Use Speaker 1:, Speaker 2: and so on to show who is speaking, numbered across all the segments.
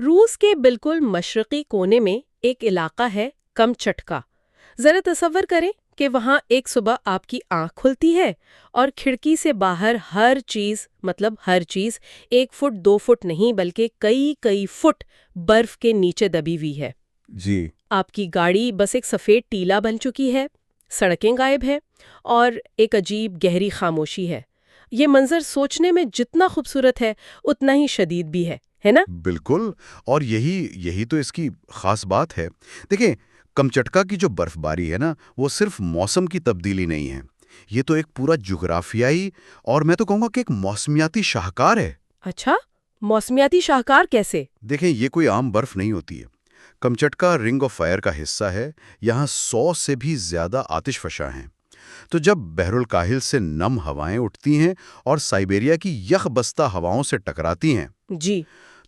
Speaker 1: روس کے بالکل مشرقی کونے میں ایک علاقہ ہے کمچٹکا۔ ذرا تصور کریں کہ وہاں ایک صبح آپ کی آنکھ کھلتی ہے اور کھڑکی سے باہر ہر چیز 1 فٹ 2 فٹ نہیں بلکہ کئی فٹ برف کے نیچے دبی ہوئی ہے۔
Speaker 2: جی
Speaker 1: آپ کی گاڑی بس ایک سفید ٹیلا بن چکی ہے، سڑکیں غائب ہیں اور ایک عجیب گہری خاموشی ہے۔ یہ منظر سوچنے میں جتنا خوبصورت ہے اتنا ہی شدید بھی ہے نا؟
Speaker 2: بالکل، اور یہی تو اس کی خاص بات ہے۔ دیکھیں، کمچٹکا کی جو برف باری ہے نا، وہ صرف موسم کی تبدیلی نہیں ہے، یہ تو ایک پورا جغرافیائی اور میں تو کہوں گا کہ ایک موسمیاتی شاہکار ہے۔
Speaker 1: اچھا، موسمیاتی شاہکار کیسے؟
Speaker 2: دیکھیں، یہ کوئی عام برف نہیں ہوتی ہے۔ کمچٹکا رنگ آف فائر کا حصہ ہے، یہاں 100 سے بھی زیادہ آتش فشاں ہیں۔ تو جب بحر الکاہل سے نم ہوائیں اٹھتی ہیں اور سائبیریا کی یخ بستہ ہواؤں سے ٹکراتی ہیں،
Speaker 1: جی،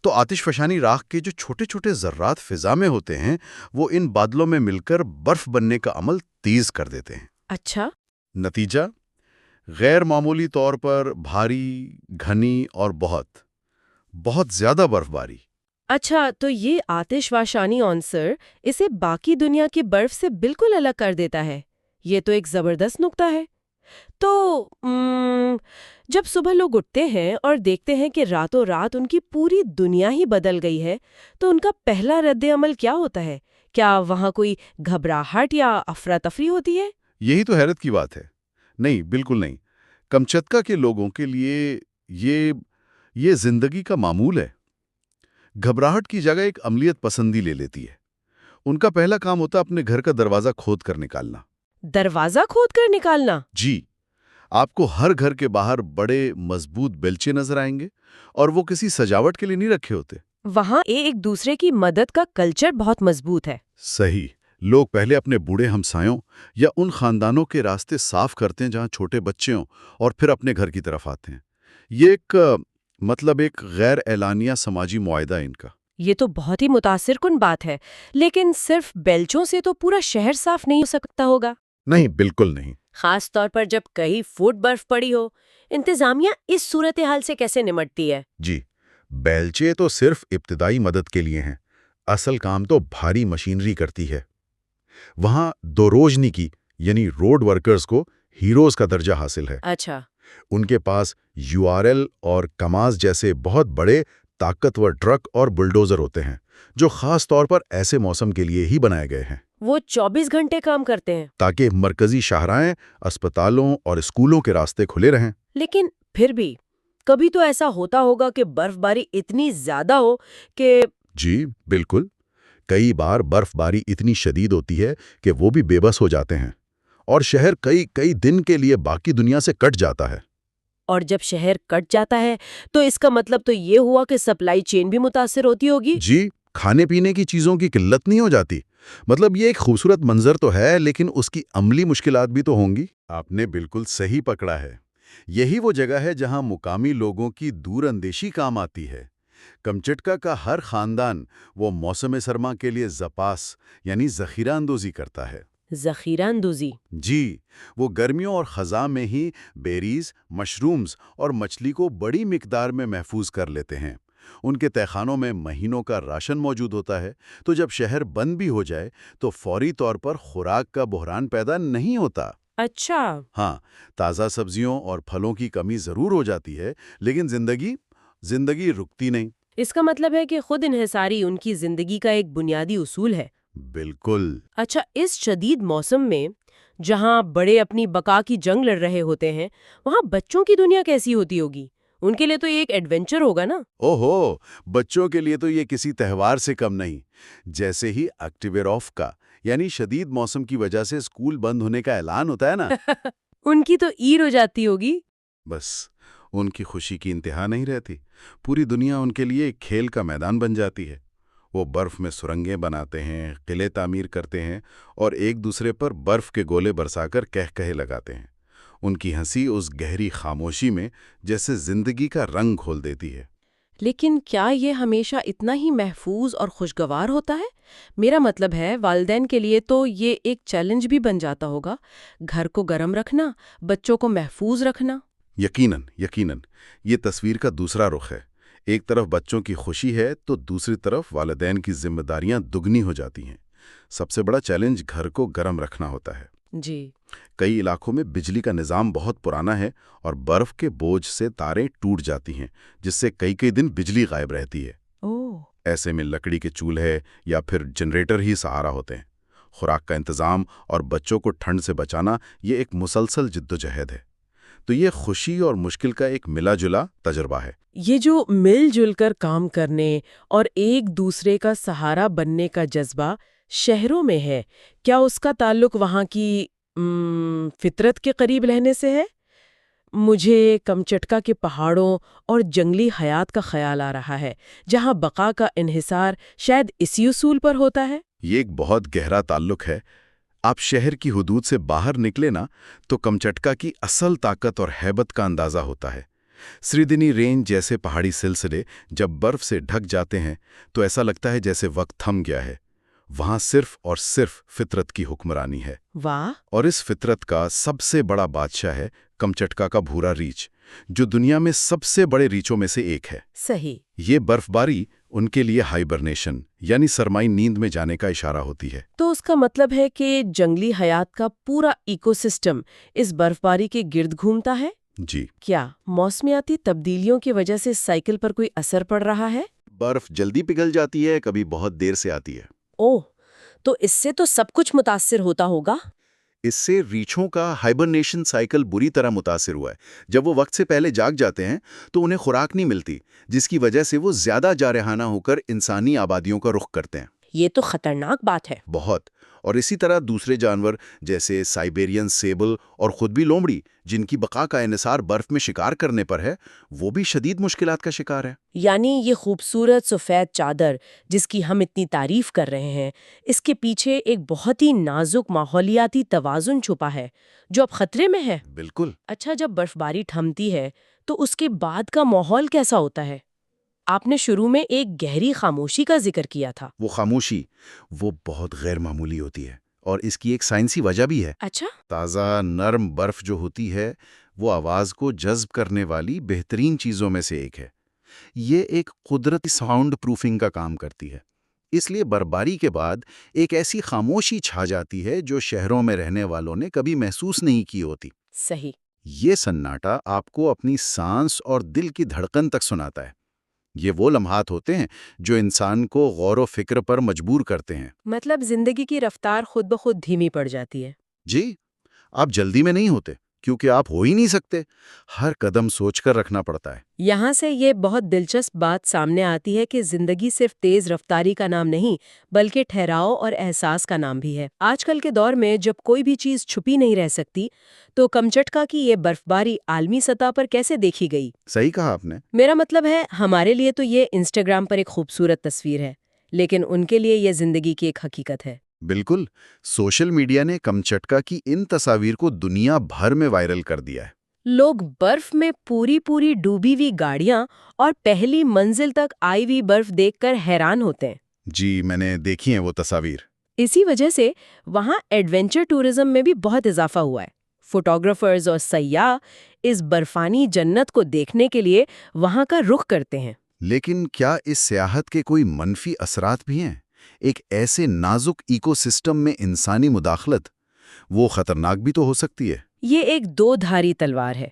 Speaker 2: تو آتش فشانی راکھ کے جو چھوٹے چھوٹے ذرات فضا میں ہوتے ہیں وہ ان بادلوں میں مل کر برف بننے کا عمل تیز کر دیتے ہیں۔
Speaker 1: اچھا،
Speaker 2: نتیجہ غیر معمولی طور پر بھاری، گھنی اور بہت زیادہ برف باری۔
Speaker 1: اچھا تو یہ آتش فشانی عنصر اسے باقی دنیا کی برف سے بالکل الگ کر دیتا ہے۔ یہ تو ایک زبردست نکتہ ہے۔ تو جب صبح لوگ اٹھتے ہیں اور دیکھتے ہیں کہ راتوں رات ان کی پوری دنیا ہی بدل گئی ہے تو ان کا پہلا رد عمل کیا ہوتا ہے؟ کیا وہاں کوئی گھبراہٹ یا افراتفری ہوتی ہے؟
Speaker 2: یہی تو حیرت کی بات ہے۔ نہیں، بالکل نہیں۔ کمچتکا کے لوگوں کے لیے یہ زندگی کا معمول ہے۔ گھبراہٹ کی جگہ ایک عملیت پسندی لے لیتی ہے۔ ان کا پہلا کام ہوتا ہے اپنے گھر کا دروازہ کھود کر نکالنا۔
Speaker 1: دروازہ کھود کر نکالنا؟
Speaker 2: جی، آپ کو ہر گھر کے باہر بڑے مضبوط بیلچے نظر آئیں گے، اور وہ کسی سجاوٹ کے لیے نہیں رکھے ہوتے۔
Speaker 1: وہاں ایک دوسرے کی مدد کا کلچر بہت مضبوط ہے۔
Speaker 2: صحیح، لوگ پہلے اپنے بوڑھے ہمسایوں یا ان خاندانوں کے راستے صاف کرتے ہیں جہاں چھوٹے بچے ہوں، اور پھر اپنے گھر کی طرف آتے ہیں۔ یہ ایک غیر اعلانیہ سماجی معاہدہ ہے ان کا۔
Speaker 1: یہ تو بہت ہی متاثر کن بات ہے، لیکن صرف بیلچوں سے تو پورا شہر صاف نہیں ہو سکتا ہوگا۔
Speaker 2: نہیں، بالکل نہیں۔
Speaker 1: خاص طور پر جب کئی فٹ برف پڑی ہو، انتظامیہ اس صورتحال سے کیسے نمٹتی ہے؟
Speaker 2: جی، بیلچے تو صرف ابتدائی مدد کے لیے ہیں، اصل کام تو بھاری مشینری کرتی ہے۔ وہاں دوروجنیکی یعنی روڈ ورکرز کو ہیروز کا درجہ حاصل ہے۔
Speaker 1: اچھا،
Speaker 2: ان کے پاس URL اور کماز جیسے بہت بڑے طاقتور ٹرک اور بلڈوزر ہوتے ہیں جو خاص طور پر ایسے موسم کے لیے ہی بنائے گئے ہیں۔
Speaker 1: وہ 24 گھنٹے کام کرتے ہیں؟
Speaker 2: تاکہ مرکزی شاہراہیں، اسپتالوں اور اسکولوں کے راستے کھلے رہیں۔
Speaker 1: لیکن پھر بھی کبھی تو ایسا ہوتا ہوگا کہ برف باری اتنی زیادہ ہو کہ…
Speaker 2: جی بالکل، کئی بار برف باری اتنی شدید ہوتی ہے کہ وہ بھی بے بس ہو جاتے ہیں، اور شہر کئی دن کے لیے باقی دنیا سے کٹ جاتا ہے۔
Speaker 1: اور جب شہر کٹ جاتا ہے تو اس کا مطلب تو یہ ہوا کہ سپلائی چین بھی متاثر ہوتی ہوگی؟
Speaker 2: جی، کھانے پینے کی چیزوں کی قلت نہیں ہو جاتی۔ مطلب یہ ایک خوبصورت منظر تو ہے، لیکن اس کی عملی مشکلات بھی تو ہوں گی۔ آپ نے بالکل صحیح پکڑا ہے۔ یہی وہ جگہ ہے جہاں مقامی لوگوں کی دور اندیشی کام آتی ہے۔ کمچٹکا کا ہر خاندان وہ موسم سرما کے لیے زپاس یعنی ذخیرہ اندوزی کرتا ہے۔
Speaker 1: ذخیرہ اندوزی؟
Speaker 2: جی، وہ گرمیوں اور خزاں میں ہی بیریز، مشرومز اور مچھلی کو بڑی مقدار میں محفوظ کر لیتے ہیں۔ ان کے تہخانوں میں مہینوں کا راشن موجود ہوتا ہے، تو جب شہر بند بھی ہو جائے تو فوری طور پر خوراک کا بحران پیدا نہیں ہوتا۔
Speaker 1: اچھا۔
Speaker 2: ہاں، تازہ سبزیوں اور پھلوں کی کمی ضرور ہو جاتی ہے، لیکن زندگی رکتی نہیں۔
Speaker 1: اس کا مطلب ہے کہ خود انحصاری ان کی زندگی کا ایک بنیادی اصول ہے۔
Speaker 2: بالکل۔
Speaker 1: اچھا، اس شدید موسم میں جہاں بڑے اپنی بقا کی جنگ لڑ رہے ہوتے ہیں، وہاں بچوں کی دنیا کیسی ہوتی ہوگی؟ ان کے لیے تو یہ ایک ایڈونچر ہوگا نا؟
Speaker 2: اوہو، بچوں کے لیے تو یہ کسی تہوار سے کم نہیں۔ جیسے ہی اکٹیویروف کا یعنی شدید موسم کی وجہ سے اسکول بند ہونے کا اعلان ہوتا ہے نا،
Speaker 1: ان کی تو عید ہو جاتی ہوگی۔
Speaker 2: بس ان کی خوشی کی انتہا نہیں رہتی۔ پوری دنیا ان کے لیے ایک کھیل کا میدان بن جاتی ہے۔ وہ برف میں سرنگیں بناتے ہیں، قلعے تعمیر کرتے ہیں، اور ایک دوسرے پر برف کے گولے برسا کر کہے لگاتے ہیں۔ ان کی ہنسی اس گہری خاموشی میں جیسے زندگی کا رنگ کھول دیتی ہے۔
Speaker 1: لیکن کیا یہ ہمیشہ اتنا ہی محفوظ اور خوشگوار ہوتا ہے؟ میرا مطلب ہے والدین کے لیے تو یہ ایک چیلنج بھی بن جاتا ہوگا، گھر کو گرم رکھنا، بچوں کو محفوظ رکھنا۔
Speaker 2: یقیناً، یہ تصویر کا دوسرا رخ ہے۔ ایک طرف بچوں کی خوشی ہے تو دوسری طرف والدین کی ذمہ داریاں دگنی ہو جاتی ہیں۔ سب سے بڑا چیلنج گھر کو گرم رکھنا ہوتا ہے۔
Speaker 1: جی۔
Speaker 2: کئی علاقوں میں بجلی کا نظام بہت پرانا ہے اور برف کے بوجھ سے تاریں ٹوٹ جاتی ہیں، جس سے کئی دن بجلی غائب رہتی ہے۔
Speaker 1: اوہ۔
Speaker 2: ایسے میں لکڑی کے چولہے یا پھر جنریٹر ہی سہارا ہوتے ہیں۔ خوراک کا انتظام اور بچوں کو ٹھنڈ سے بچانا یہ ایک مسلسل جدوجہد ہے۔ تو یہ خوشی اور مشکل کا ایک ملا جلا تجربہ ہے۔
Speaker 1: یہ جو مل جل کر کام کرنے اور ایک دوسرے کا سہارا بننے کا جذبہ شہروں میں ہے، کیا اس کا تعلق وہاں کی فطرت کے قریب رہنے سے ہے؟ مجھے کمچٹکا کے پہاڑوں اور جنگلی حیات کا خیال آ رہا ہے، جہاں بقا کا انحصار شاید اسی اصول پر ہوتا ہے۔
Speaker 2: یہ ایک بہت گہرا تعلق ہے۔ آپ شہر کی حدود سے باہر نکلے نا تو کمچٹکا کی اصل طاقت اور ہیبت کا اندازہ ہوتا ہے۔ سریدنی رینج جیسے پہاڑی سلسلے جب برف سے ڈھک جاتے ہیں تو ایسا لگتا ہے جیسے وقت تھم گیا ہے۔ وہاں صرف اور صرف فطرت کی حکمرانی ہے۔
Speaker 1: واہ!
Speaker 2: اور اس فطرت کا سب سے بڑا بادشاہ ہے کمچٹکا کا بھورا ریچھ، جو دنیا میں سب سے بڑے ریچوں میں سے ایک ہے۔
Speaker 1: صحیح۔
Speaker 2: یہ برف باری ان کے لیے ہائبرنیشن یعنی سرمائی نیند میں جانے کا اشارہ ہوتی ہے۔
Speaker 1: تو اس کا مطلب ہے کہ جنگلی حیات کا پورا ایکو سسٹم اس برف باری کے گرد گھومتا ہے؟
Speaker 2: جی۔
Speaker 1: کیا موسمیاتی تبدیلیوں کی وجہ سے سائیکل پر کوئی اثر پڑ رہا ہے؟
Speaker 2: برف جلدی پگھل جاتی ہے، کبھی بہت دیر سے آتی ہے۔
Speaker 1: اوہ، تو اس سے تو سب کچھ متاثر ہوتا ہوگا۔
Speaker 2: اس سے ریچھوں کا ہائبرنیشن سائیکل بری طرح متاثر ہوا ہے۔ جب وہ وقت سے پہلے جاگ جاتے ہیں تو انہیں خوراک نہیں ملتی، جس کی وجہ سے وہ زیادہ جارحانہ ہو کر انسانی آبادیوں کا رخ کرتے ہیں۔
Speaker 1: یہ تو خطرناک بات ہے۔
Speaker 2: بہت۔ اور اسی طرح دوسرے جانور جیسے سائبیرین سیبل اور خود بھی لومڑی، جن کی بقا کا انحصار برف میں شکار کرنے پر ہے، وہ بھی شدید مشکلات کا شکار ہے۔
Speaker 1: یعنی یہ خوبصورت سفید چادر جس کی ہم اتنی تعریف کر رہے ہیں، اس کے پیچھے ایک بہت ہی نازک ماحولیاتی توازن چھپا ہے جو اب خطرے میں ہے۔
Speaker 2: بالکل۔
Speaker 1: اچھا، جب برف باری تھمتی ہے تو اس کے بعد کا ماحول کیسا ہوتا ہے؟ آپ نے شروع میں ایک گہری خاموشی کا ذکر کیا تھا۔
Speaker 2: وہ خاموشی وہ بہت غیر معمولی ہوتی ہے اور اس کی ایک سائنسی وجہ بھی ہے۔
Speaker 1: اچھا۔
Speaker 2: تازہ نرم برف جو ہوتی ہے وہ آواز کو جذب کرنے والی بہترین چیزوں میں سے ایک ہے۔ یہ ایک قدرتی ساؤنڈ پروفنگ کا کام کرتی ہے۔ اس لیے برفباری کے بعد ایک ایسی خاموشی چھا جاتی ہے جو شہروں میں رہنے والوں نے کبھی محسوس نہیں کی ہوتی۔
Speaker 1: صحیح۔
Speaker 2: یہ سناٹا آپ کو اپنی سانس اور دل کی دھڑکن تک سناتا ہے۔ یہ وہ لمحات ہوتے ہیں جو انسان کو غور و فکر پر مجبور کرتے ہیں۔
Speaker 1: مطلب زندگی کی رفتار خود بخود دھیمی پڑ جاتی ہے۔
Speaker 2: جی، آپ جلدی میں نہیں ہوتے کیونکہ آپ ہو ہی نہیں سکتے۔ ہر قدم سوچ کر رکھنا پڑتا ہے۔
Speaker 1: یہاں سے یہ بہت دلچسپ بات سامنے آتی ہے کہ زندگی صرف تیز رفتاری کا نام نہیں بلکہ ٹھہراؤ اور احساس کا نام بھی ہے۔ آج کل کے دور میں جب کوئی بھی چیز چھپی نہیں رہ سکتی تو کمچٹکا کی یہ برفباری عالمی سطح پر کیسے دیکھی گئی؟
Speaker 2: صحیح کہا آپ نے۔
Speaker 1: میرا مطلب ہے ہمارے لیے تو یہ انسٹاگرام پر ایک خوبصورت تصویر ہے، لیکن ان کے لیے یہ زندگی کی ایک حقیقت ہے۔
Speaker 2: بالکل۔ سوشل میڈیا نے کمچٹکا کی ان تصاویر کو دنیا بھر میں وائرل کر دیا ہے۔
Speaker 1: لوگ برف میں پوری ڈوبی ہوئی گاڑیاں اور پہلی منزل تک آئی ہوئی برف دیکھ کر حیران ہوتے ہیں۔
Speaker 2: جی، میں نے دیکھی ہیں وہ تصاویر۔
Speaker 1: اسی وجہ سے وہاں ایڈونچر ٹورزم میں بھی بہت اضافہ ہوا ہے۔ فوٹوگرافرز اور سیاح اس برفانی جنت کو دیکھنے کے لیے وہاں کا رخ کرتے ہیں۔
Speaker 2: لیکن کیا اس سیاحت کے کوئی منفی اثرات بھی ہیں؟ ایک ایسے نازک ایکو سسٹم میں انسانی مداخلت وہ خطرناک بھی تو ہو سکتی ہے۔
Speaker 1: یہ ایک دو دھاری تلوار ہے۔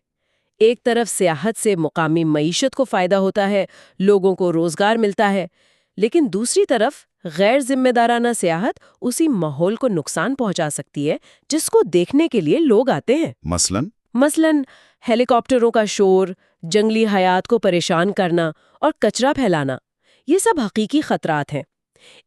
Speaker 1: ایک طرف سیاحت سے مقامی معیشت کو فائدہ ہوتا ہے، لوگوں کو روزگار ملتا ہے، لیکن دوسری طرف غیر ذمہ دارانہ سیاحت اسی ماحول کو نقصان پہنچا سکتی ہے جس کو دیکھنے کے لیے لوگ آتے ہیں۔ مثلاً ہیلی کاپٹروں کا شور، جنگلی حیات کو پریشان کرنا اور کچرا پھیلانا، یہ سب حقیقی خطرات ہیں۔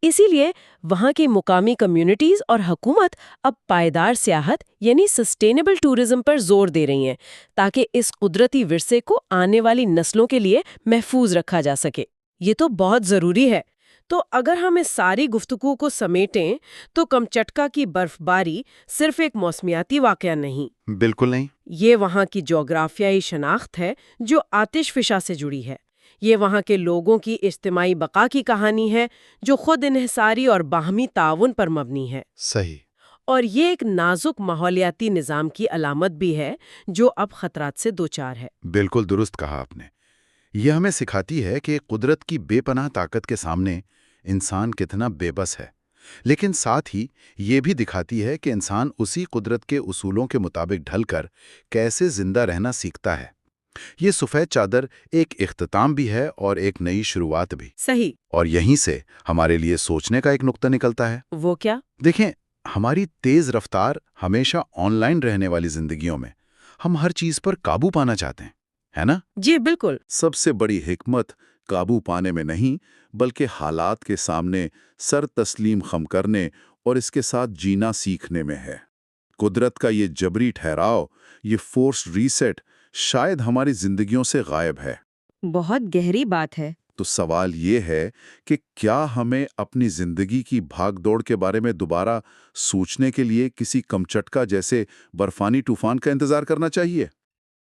Speaker 1: اسی لیے وہاں کی مقامی کمیونٹیز اور حکومت اب پائیدار سیاحت یعنی سسٹینیبل ٹورزم پر زور دے رہی ہیں تاکہ اس قدرتی ورثے کو آنے والی نسلوں کے لیے محفوظ رکھا جا سکے۔ یہ تو بہت ضروری ہے۔ تو اگر ہم اس ساری گفتگو کو سمیٹیں تو کمچٹکا کی برف باری صرف ایک موسمیاتی واقعہ نہیں۔
Speaker 2: بالکل نہیں۔
Speaker 1: یہ وہاں کی جغرافیائی شناخت ہے جو آتش فشاں سے جڑی ہے۔ یہ وہاں کے لوگوں کی اجتماعی بقا کی کہانی ہے جو خود انحصاری اور باہمی تعاون پر مبنی ہے۔
Speaker 2: صحیح۔
Speaker 1: اور یہ ایک نازک ماحولیاتی نظام کی علامت بھی ہے جو اب خطرات سے دوچار ہے۔
Speaker 2: بالکل درست کہا آپ نے۔ یہ ہمیں سکھاتی ہے کہ قدرت کی بے پناہ طاقت کے سامنے انسان کتنا بے بس ہے، لیکن ساتھ ہی یہ بھی دکھاتی ہے کہ انسان اسی قدرت کے اصولوں کے مطابق ڈھل کر کیسے زندہ رہنا سیکھتا ہے۔ یہ سفید چادر ایک اختتام بھی ہے اور ایک نئی شروعات بھی،
Speaker 1: صحیح۔
Speaker 2: اور یہیں سے ہمارے لیے سوچنے کا ایک نقطہ نکلتا ہے۔
Speaker 1: وہ کیا؟
Speaker 2: دیکھیں، ہماری تیز رفتار ہمیشہ آن لائن رہنے والی زندگیوں میں ہم ہر چیز پر قابو پانا چاہتے ہیں، ہے نا؟
Speaker 1: جی بالکل۔
Speaker 2: سب سے بڑی حکمت قابو پانے میں نہیں، بلکہ حالات کے سامنے سر تسلیم خم کرنے اور اس کے ساتھ جینا سیکھنے میں ہے۔ قدرت کا یہ جبری ٹھہراؤ، یہ فورس ریسیٹ شاید ہماری زندگیوں سے غائب ہے۔
Speaker 1: بہت گہری بات ہے۔
Speaker 2: تو سوال یہ ہے کہ کیا ہمیں اپنی زندگی کی بھاگ دوڑ کے بارے میں دوبارہ سوچنے کے لیے کسی کمچٹکا جیسے برفانی طوفان کا انتظار کرنا چاہیے؟